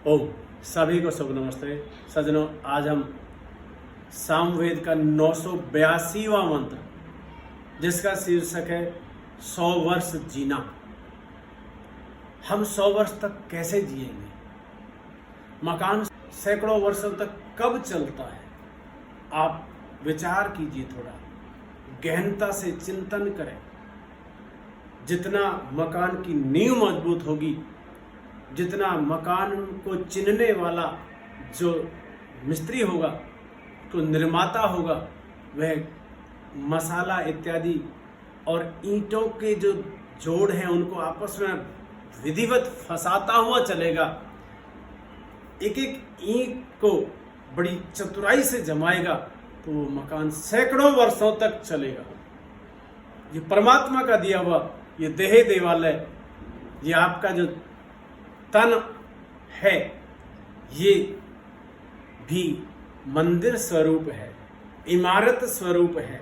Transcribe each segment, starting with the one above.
ओम सभी को शुभ नमस्ते सज्जनों। आज हम सामवेद का 982वां मंत्र, जिसका शीर्षक है 100 वर्ष जीना। हम 100 वर्ष तक कैसे जिएंगे? मकान सैकड़ों वर्षों तक कब चलता है? आप विचार कीजिए, थोड़ा गहनता से चिंतन करें। जितना मकान की नींव मजबूत होगी, जितना मकान को चिनने वाला जो मिस्त्री होगा, तो निर्माता होगा, वह मसाला इत्यादि और ईंटों के जो जोड़ हैं उनको आपस में विधिवत फंसाता हुआ चलेगा। एक एक ईंट को बड़ी चतुराई से जमाएगा तो वो मकान सैकड़ों वर्षों तक चलेगा। ये परमात्मा का दिया हुआ ये देह देवालय, ये आपका जो तन है, ये भी मंदिर स्वरूप है, इमारत स्वरूप है।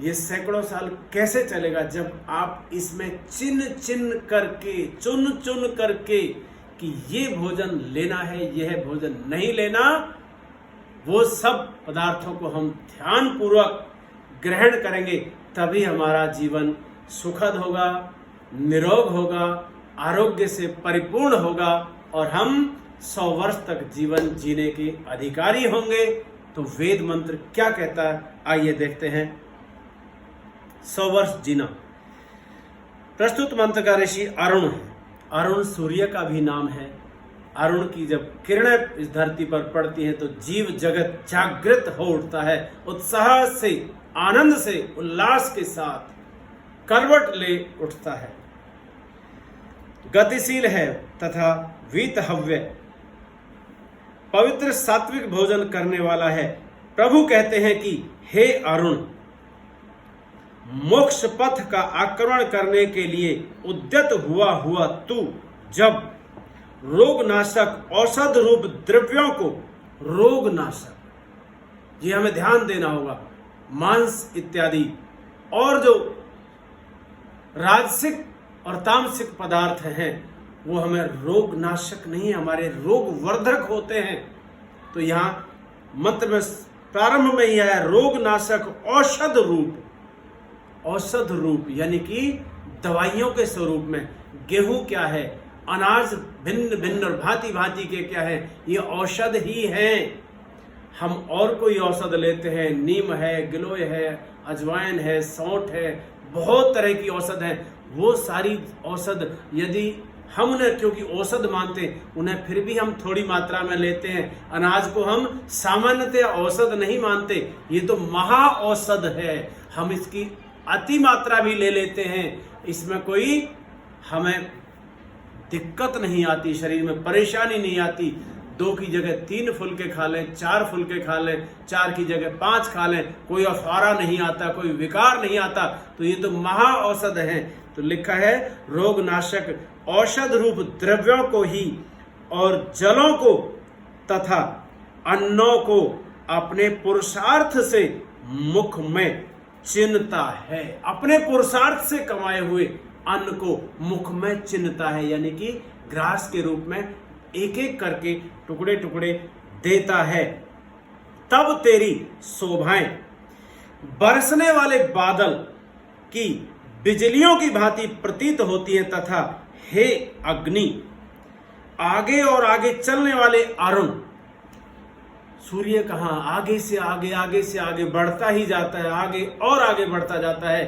ये सैकड़ों साल कैसे चलेगा जब आप इसमें चिन चिन करके, चुन चुन करके कि ये भोजन लेना है, यह भोजन नहीं लेना, वो सब पदार्थों को हम ध्यान पूर्वक ग्रहण करेंगे, तभी हमारा जीवन सुखद होगा, निरोग होगा, आरोग्य से परिपूर्ण होगा और हम 100 वर्ष तक जीवन जीने के अधिकारी होंगे। तो वेद मंत्र क्या कहता है, आइए देखते हैं। 100 वर्ष जीना। प्रस्तुत मंत्र का ऋषि अरुण है। अरुण सूर्य का भी नाम है। अरुण की जब किरणें इस धरती पर पड़ती हैं तो जीव जगत जागृत हो उठता है, उत्साह से, आनंद से, उल्लास के साथ करवट ले उठता है, गतिशील है तथा वीतहव्य, पवित्र सात्विक भोजन करने वाला है। प्रभु कहते हैं कि हे अरुण, मोक्ष पथ का आक्रमण करने के लिए उद्यत हुआ तू जब रोगनाशक औषध रूप द्रव्यों को, रोगनाशक, ये हमें ध्यान देना होगा, मांस इत्यादि और जो राजसिक और तामसिक पदार्थ हैं वो हमें रोग नाशक नहीं, हमारे रोग वर्धक होते हैं। तो यहाँ मंत्र में प्रारंभ में ही आया रोग नाशक औषध रूप। औषध रूप यानी कि दवाइयों के स्वरूप में। गेहूं क्या है, अनाज भिन्न भिन्न और भांति भांति के क्या है, ये औषध ही हैं। हम और कोई औषध लेते हैं, नीम है, गिलोय है, अजवाइन है, सौंठ है, बहुत तरह की औषध है। वो सारी औषध यदि हम उन्हें क्योंकि औषध मानते हैं, उन्हें फिर भी हम थोड़ी मात्रा में लेते हैं। अनाज को हम सामान्यतः औषध नहीं मानते, ये तो महा औषध है। हम इसकी अति मात्रा भी ले लेते हैं, इसमें कोई हमें दिक्कत नहीं आती, शरीर में परेशानी नहीं आती। 2 की जगह 3 फुलके खा लें, 4 फुलके खा लें, 4 की जगह 5 खा लें, कोई अफारा नहीं आता, कोई विकार नहीं आता। तो ये तो महा औषध है। तो लिखा है रोग नाशक औषध रूप द्रव्यों को ही और जलों को तथा अन्नों को अपने पुरुषार्थ से मुख में चिन्हता है। अपने पुरुषार्थ से कमाए हुए अन्न को मुख में चिन्हता है, यानी कि ग्रास के रूप में एक एक करके टुकड़े टुकड़े देता है। तब तेरी शोभाएं बरसने वाले बादल की बिजलियों की भांति प्रतीत होती है तथा हे अग्नि, आगे और आगे चलने वाले अरुण। सूर्य कहाँ आगे से आगे, आगे से आगे बढ़ता ही जाता है, आगे और आगे बढ़ता जाता है।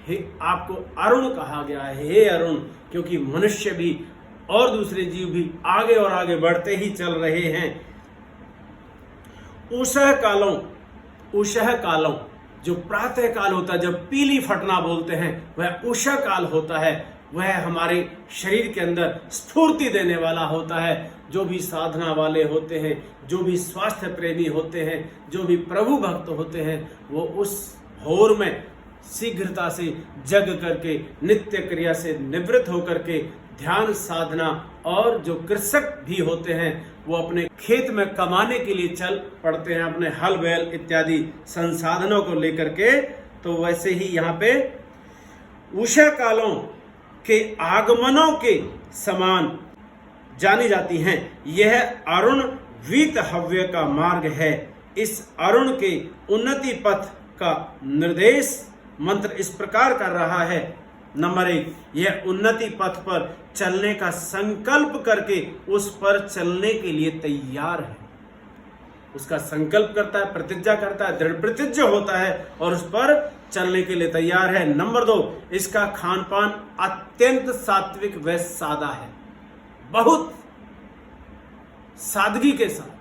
हे, आपको अरुण कहा गया है, हे अरुण, क्योंकि मनुष्य भी और दूसरे जीव भी आगे और आगे बढ़ते ही चल रहे हैं। उषः कालों जो प्रातः काल होता है, जब पीली फटना बोलते हैं, वह उषः काल होता है। वह हमारे शरीर के अंदर स्फूर्ति देने वाला होता है। जो भी साधना वाले होते हैं, जो भी स्वास्थ्य प्रेमी होते हैं, जो भी प्रभु भक्त होते हैं, वो उस भोर में शीघ्रता से जग करके, नित्य क्रिया से निवृत्त होकर के ध्यान साधना, और जो कृषक भी होते हैं वो अपने खेत में कमाने के लिए चल पड़ते हैं, अपने हल बैल इत्यादि संसाधनों को लेकर के। तो वैसे ही यहाँ पे उषा कालों के आगमनों के समान जानी जाती हैं। यह अरुण वीत हव्य का मार्ग है। इस अरुण के उन्नति पथ का निर्देश मंत्र इस प्रकार कर रहा है। नंबर 1, यह उन्नति पथ पर चलने का संकल्प करके उस पर चलने के लिए तैयार है। उसका संकल्प करता है, प्रतिज्ञा करता है, दृढ़ प्रतिज्ञ होता है और उस पर चलने के लिए तैयार है। नंबर 2, इसका खान पान अत्यंत सात्विक व सादा है। बहुत सादगी के साथ,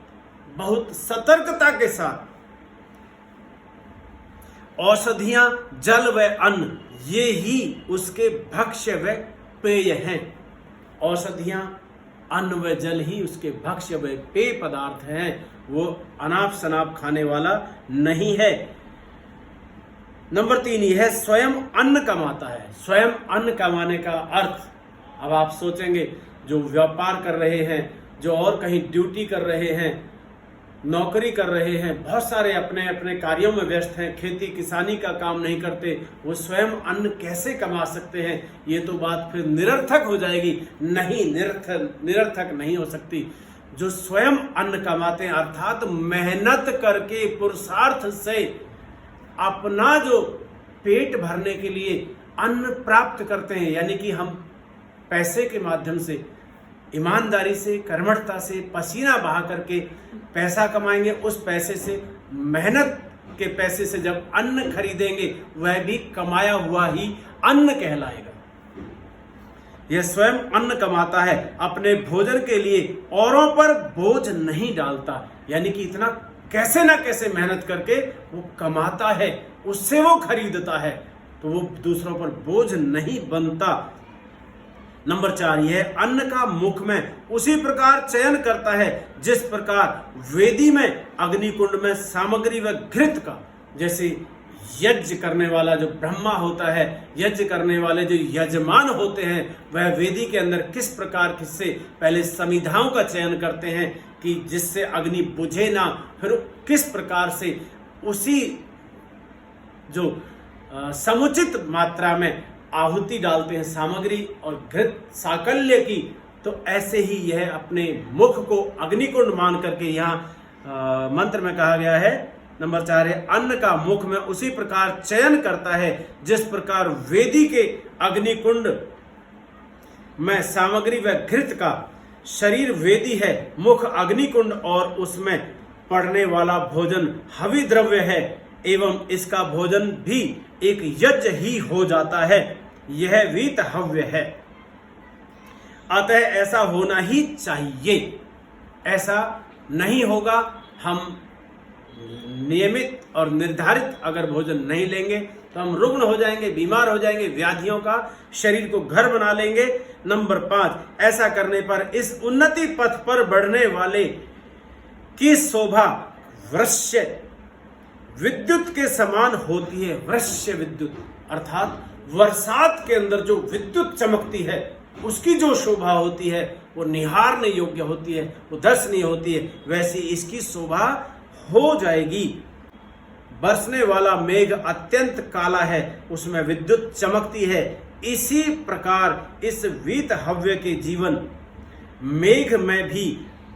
बहुत सतर्कता के साथ औषधियां, जल व अन्न ये ही उसके भक्ष्य व पेय हैं। औषधियां, अन्न व जल ही उसके भक्ष्य व पेय पदार्थ हैं। वो अनाप शनाप खाने वाला नहीं है। नंबर 3, यह स्वयं अन्न कमाता है। स्वयं अन्न कमाने का अर्थ, अब आप सोचेंगे जो व्यापार कर रहे हैं, जो और कहीं ड्यूटी कर रहे हैं, नौकरी कर रहे हैं, बहुत सारे अपने अपने कार्यों में व्यस्त हैं, खेती किसानी का काम नहीं करते, वो स्वयं अन्न कैसे कमा सकते हैं? ये तो बात फिर निरर्थक हो जाएगी। नहीं, निरर्थक नहीं हो सकती। जो स्वयं अन्न कमाते हैं अर्थात मेहनत करके पुरुषार्थ से अपना जो पेट भरने के लिए अन्न प्राप्त करते हैं, यानी कि हम पैसे के माध्यम से, ईमानदारी से, कर्मठता से, पसीना बहा करके पैसा कमाएंगे। उस पैसे से, मेहनत के पैसे से जब अन्न खरीदेंगे वह भी कमाया हुआ ही अन्न कहलाएगा। यह स्वयं अन्न कमाता है, अपने भोजन के लिए औरों पर बोझ नहीं डालता। यानी कि इतना कैसे ना कैसे मेहनत करके वो कमाता है, उससे वो खरीदता है, तो वो दूसरों पर बोझ नहीं बनता। नंबर 4, यह अन्न का मुख में उसी प्रकार चयन करता है जिस प्रकार वेदी में अग्निकुंड में सामग्री व घृत का, जैसे यज्ञ करने वाला जो ब्रह्मा होता है, यज्ञ करने वाले जो यजमान होते हैं, वह वेदी के अंदर किस प्रकार किससे पहले समिधाओं का चयन करते हैं कि जिससे अग्नि बुझे ना, फिर किस प्रकार से उसी जो समुचित मात्रा में आहुति डालते हैं सामग्री और घृत साकल्य की। तो ऐसे ही यह अपने मुख को अग्निकुंड मान करके यहाँ मंत्र में कहा गया है। नंबर 4 है, अन्न का मुख में उसी प्रकार चयन करता है जिस प्रकार वेदी के अग्निकुंड में सामग्री व घृत का, शरीर वेदी है, मुख अग्निकुंड और उसमें पड़ने वाला भोजन हवि द्रव्य है एवं इसका भोजन भी एक यज्ञ ही हो जाता है। यह वीत हव्य है। अतः ऐसा होना ही चाहिए। ऐसा नहीं होगा, हम नियमित और निर्धारित अगर भोजन नहीं लेंगे तो हम रुग्ण हो जाएंगे, बीमार हो जाएंगे, व्याधियों का शरीर को घर बना लेंगे। नंबर 5, ऐसा करने पर इस उन्नति पथ पर बढ़ने वाले की शोभा वृश्य विद्युत के समान होती है। वृश्य विद्युत अर्थात बरसात के अंदर जो विद्युत चमकती है उसकी जो शोभा होती है वो निहारने योग्य होती है, वो दर्शनीय होती है, वैसी इसकी शोभा हो जाएगी। बरसने वाला मेघ अत्यंत काला है, उसमें विद्युत चमकती है। इसी प्रकार इस वीत हव्य के जीवन मेघ में भी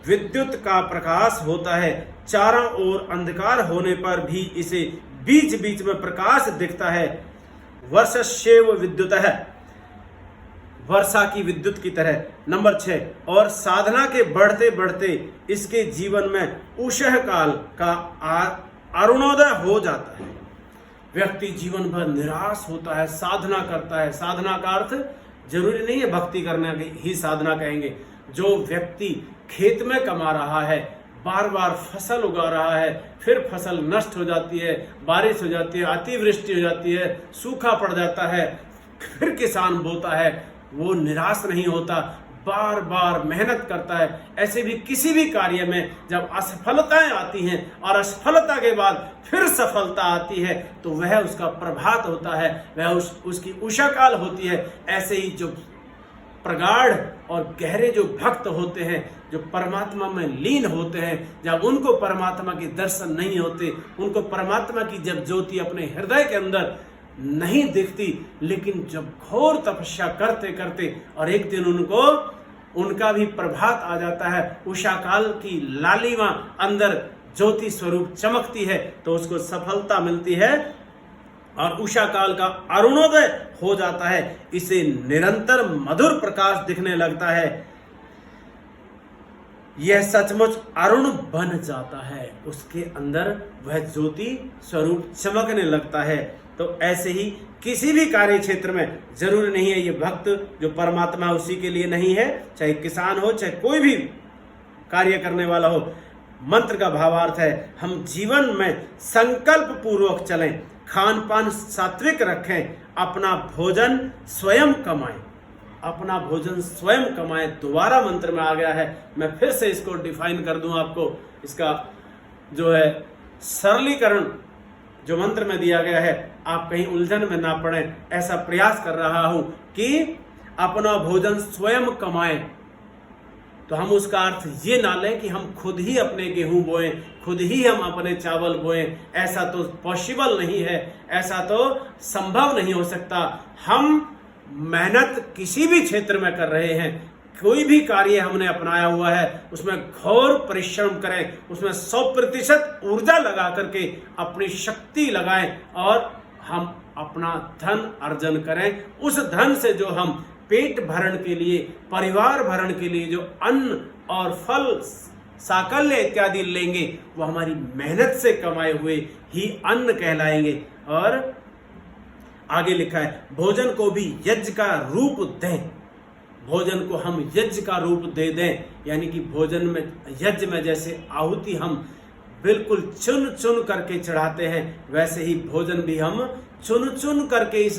विद्युत का प्रकाश होता है। चारों ओर अंधकार होने पर भी इसे बीच बीच में प्रकाश दिखता है। वर्षस्येव विद्युत है, वर्षा की विद्युत की तरह। नंबर 6, और साधना के बढ़ते बढ़ते इसके जीवन में उषः काल का अरुणोदय हो जाता है। व्यक्ति जीवन भर निराश होता है, साधना करता है। साधना का अर्थ जरूरी नहीं है भक्ति करने ही साधना कहेंगे। जो व्यक्ति खेत में कमा रहा है, बार बार फसल उगा रहा है, फिर फसल नष्ट हो जाती है, बारिश हो जाती है, अतिवृष्टि हो जाती है, सूखा पड़ जाता है, फिर किसान बोता है, वो निराश नहीं होता, बार बार मेहनत करता है। ऐसे भी किसी भी कार्य में जब असफलताएं आती हैं और असफलता के बाद फिर सफलता आती है तो वह उसका प्रभात होता है, वह उसकी उषा काल होती है। ऐसे ही जो प्रगाढ़ और गहरे जो भक्त होते हैं, जो परमात्मा में लीन होते हैं, जब उनको परमात्मा के दर्शन नहीं होते, उनको परमात्मा की जब ज्योति अपने हृदय के अंदर नहीं दिखती, लेकिन जब घोर तपस्या करते करते और एक दिन उनको उनका भी प्रभात आ जाता है, उषा काल की लालिमा अंदर ज्योति स्वरूप चमकती है तो उसको सफलता मिलती है और उषा काल का अरुणोदय हो जाता है, इसे निरंतर मधुर प्रकाश दिखने लगता है, यह सचमुच अरुण बन जाता है, उसके अंदर वह ज्योति स्वरूप चमकने लगता है। तो ऐसे ही किसी भी कार्य क्षेत्र में, जरूरी नहीं है ये भक्त जो परमात्मा उसी के लिए नहीं है, चाहे किसान हो चाहे कोई भी कार्य करने वाला हो, मंत्र का भावार्थ है हम जीवन में संकल्प पूर्वक चलें, खान पान सात्विक रखें, अपना भोजन स्वयं कमाएं, अपना भोजन स्वयं कमाएं। दोबारा मंत्र में आ गया है, मैं फिर से इसको डिफाइन कर दूं आपको, इसका जो है सरलीकरण जो मंत्र में दिया गया है, आप कहीं उलझन में ना पड़े, ऐसा प्रयास कर रहा हूं कि अपना भोजन स्वयं कमाएं। तो हम उसका अर्थ ये ना लें कि हम खुद ही अपने गेहूं बोएं, खुद ही हम अपने चावल बोएं, ऐसा तो पॉसिबल नहीं है, ऐसा तो संभव नहीं हो सकता। हम मेहनत किसी भी क्षेत्र में कर रहे हैं, कोई भी कार्य हमने अपनाया हुआ है उसमें घोर परिश्रम करें, उसमें 100% ऊर्जा लगा करके अपनी शक्ति लगाएं और हम अपना धन अर्जन करें। उस धन से जो हम पेट भरण के लिए, परिवार भरण के लिए जो अन्न और फल साकल्य इत्यादि लेंगे वो हमारी मेहनत से कमाए हुए ही अन्न कहलाएंगे। और आगे लिखा है भोजन को भी यज्ञ का रूप दें, भोजन को हम यज्ञ का रूप दे दें, यानी कि भोजन में, यज्ञ में जैसे आहुति हम बिल्कुल चुन चुन करके चढ़ाते हैं, वैसे ही भोजन भी हम चुन चुन करके इस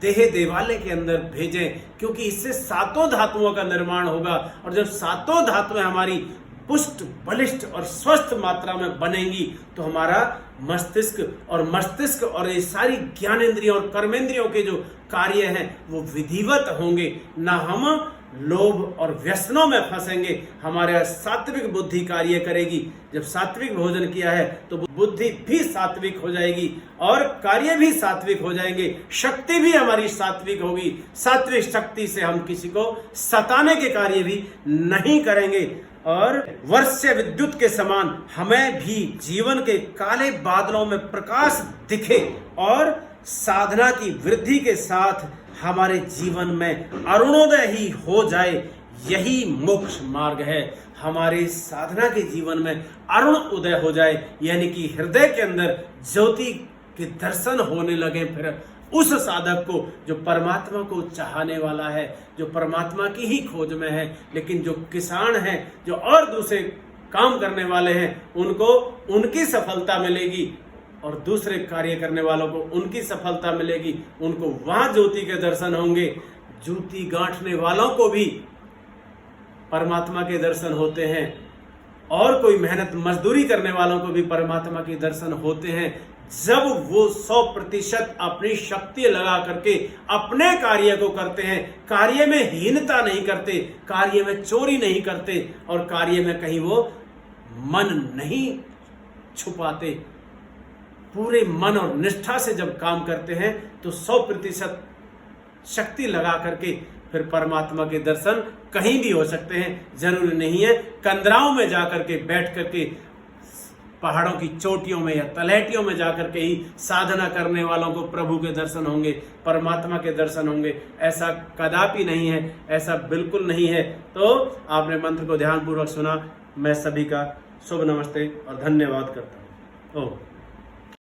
देह देवालय के अंदर भेजें, क्योंकि इससे 7 धातुओं का निर्माण होगा और जब 7 धातुएं हमारी पुष्ट, बलिष्ठ और स्वस्थ मात्रा में बनेंगी तो हमारा मस्तिष्क और ये सारी ज्ञानेंद्रियों और कर्मेंद्रियों के जो कार्य हैं वो विधिवत होंगे, ना हम लोभ और व्यसनों में फंसेंगे। हमारे सात्विक बुद्धि कार्य करेगी। जब सात्विक भोजन किया है तो बुद्धि भी सात्विक हो जाएगी और कार्य भी सात्विक हो जाएंगे, शक्ति भी हमारी सात्विक होगी। सात्विक शक्ति से हम किसी को सताने के कार्य भी नहीं करेंगे और वर्ष्य विद्युत के समान हमें भी जीवन के काले बादलों में प्रकाश दिखे और साधना की वृद्धि के साथ हमारे जीवन में अरुणोदय ही हो जाए, यही मोक्ष मार्ग है। हमारे साधना के जीवन में अरुण उदय हो जाए, यानी कि हृदय के अंदर ज्योति के दर्शन होने लगे फिर उस साधक को जो परमात्मा को चाहने वाला है, जो परमात्मा की ही खोज में है। लेकिन जो किसान हैं, जो और दूसरे काम करने वाले हैं, उनको उनकी सफलता मिलेगी और दूसरे कार्य करने वालों को उनकी सफलता मिलेगी, उनको वहां ज्योति के दर्शन होंगे। ज्योति गांठने वालों को भी परमात्मा के दर्शन होते हैं और कोई मेहनत मजदूरी करने वालों को भी परमात्मा के दर्शन होते हैं, जब वो 100% अपनी शक्ति लगा करके अपने कार्य को करते हैं। कार्य में हीनता नहीं करते, कार्य में चोरी नहीं करते और कार्य में कहीं वो मन नहीं छुपाते। पूरे मन और निष्ठा से जब काम करते हैं तो 100% शक्ति लगा करके फिर परमात्मा के दर्शन कहीं भी हो सकते हैं। जरूरी नहीं है कंदराओं में जाकर के बैठ करके, पहाड़ों की चोटियों में या तलहटियों में जाकर के ही साधना करने वालों को प्रभु के दर्शन होंगे, परमात्मा के दर्शन होंगे। ऐसा कदापि नहीं है, ऐसा बिल्कुल नहीं है। तो आपने मंत्र को ध्यानपूर्वक सुना। मैं सभी का शुभ नमस्ते और धन्यवाद करता हूँ। ओम।